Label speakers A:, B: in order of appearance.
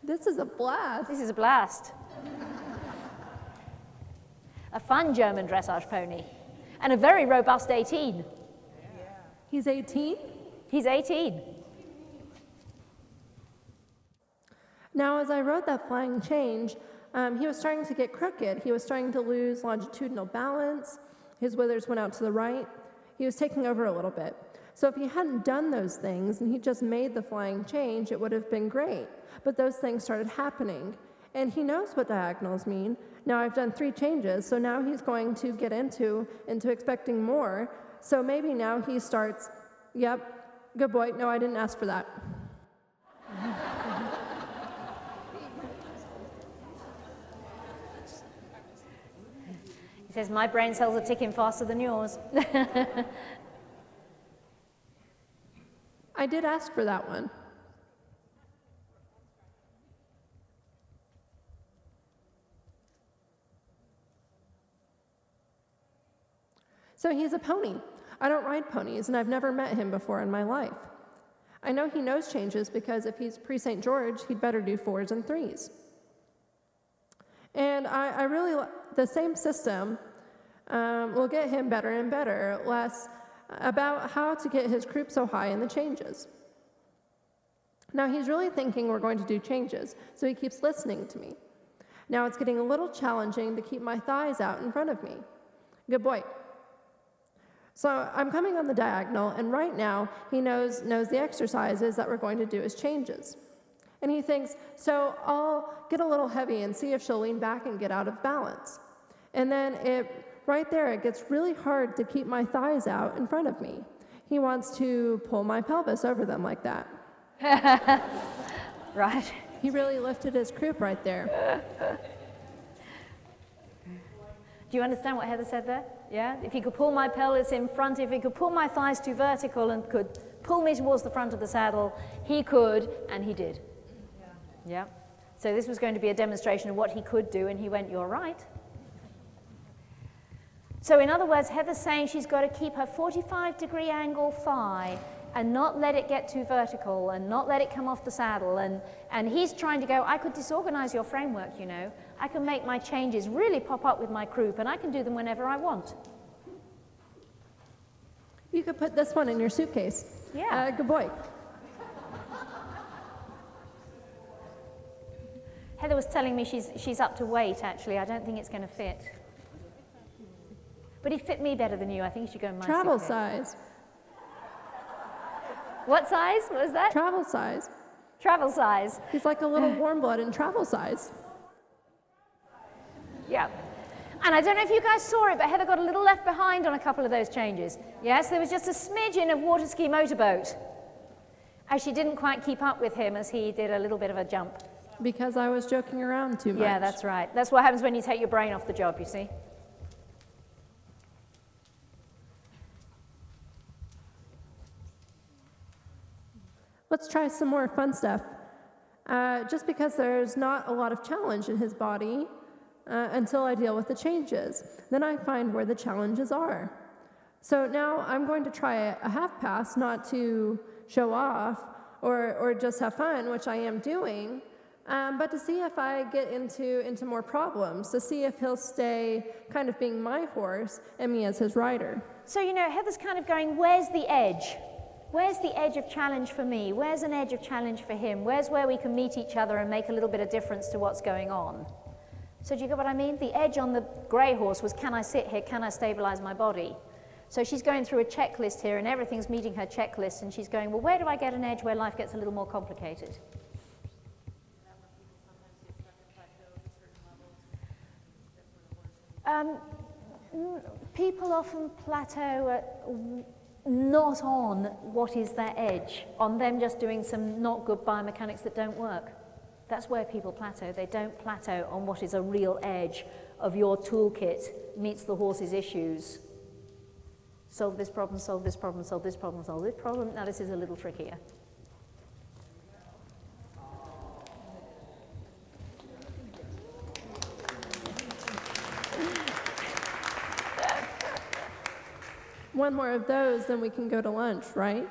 A: This is a blast.
B: This is a blast. A fun German dressage pony. And a very robust 18.
A: Yeah. He's 18?
B: He's 18.
A: Now, as I rode that flying change, he was starting to get crooked. He was starting to lose longitudinal balance. His withers went out to the right. He was taking over a little bit. So if he hadn't done those things and he just made the flying change, it would have been great. But those things started happening. And he knows what diagonals mean. Now I've done 3 changes, so now he's going to get into expecting more. So maybe now he starts, yep, good boy, no, I didn't ask for that.
B: He says, my brain cells are ticking faster than yours.
A: I did ask for that one. So he's a pony. I don't ride ponies, and I've never met him before in my life. I know he knows changes because if he's pre-St. George, he'd better do 4s and 3s. And I really, the same system will get him better and better, less about how to get his croup so high in the changes. Now he's really thinking we're going to do changes, so he keeps listening to me. Now it's getting a little challenging to keep my thighs out in front of me. Good boy. So I'm coming on the diagonal, and right now he knows the exercises that we're going to do as changes. And he thinks, so I'll get a little heavy and see if she'll lean back and get out of balance. And then right there, it gets really hard to keep my thighs out in front of me. He wants to pull my pelvis over them like that.
B: Right.
A: He really lifted his croup right there.
B: Do you understand what Heather said there? Yeah? If he could pull my pelvis in front, if he could pull my thighs too vertical and could pull me towards the front of the saddle, he could, and he did. Yeah. So this was going to be a demonstration of what he could do, and he went, you're right. So in other words, Heather's saying she's got to keep her 45-degree angle thigh and not let it get too vertical and not let it come off the saddle. And he's trying to go, I could disorganize your framework, you know. I can make my changes really pop up with my croup, and I can do them whenever I want.
A: You could put this one in your suitcase.
B: Yeah.
A: Good boy.
B: Heather was telling me she's up to weight, actually. I don't think it's going to fit. But he fit me better than you. I think you should go in my
A: Travel
B: suitcase.
A: size.
B: What size? What was that?
A: Travel size.
B: Travel size.
A: He's like a little warm blood in travel size.
B: Yeah. And I don't know if you guys saw it, but Heather got a little left behind on a couple of those changes. Yes, there was just a smidgen of water ski motorboat, as she didn't quite keep up with him as he did a little bit of a jump.
A: Because I was joking around too much.
B: Yeah, that's right. That's what happens when you take your brain off the job, you see.
A: Let's try some more fun stuff. Just because there's not a lot of challenge in his body until I deal with the changes. Then I find where the challenges are. So now I'm going to try a half pass, not to show off or just have fun, which I am doing, but to see if I get into more problems, to see if he'll stay kind of being my horse and me as his rider.
B: So, you know, Heather's kind of going, where's the edge? Where's the edge of challenge for me? Where's an edge of challenge for him? Where's where we can meet each other and make a little bit of difference to what's going on? So do you get what I mean? The edge on the grey horse was, can I sit here? Can I stabilize my body? So she's going through a checklist here, and everything's meeting her checklist, and she's going, well, where do I get an edge where life gets a little more complicated? People often plateau at not on what is their edge, on them just doing some not good biomechanics that don't work. That's where people plateau. They don't plateau on what is a real edge of your toolkit meets the horse's issues. Solve this problem, solve this problem, solve this problem, solve this problem. Now this is a little trickier.
A: One more of those, then we can go to lunch, right?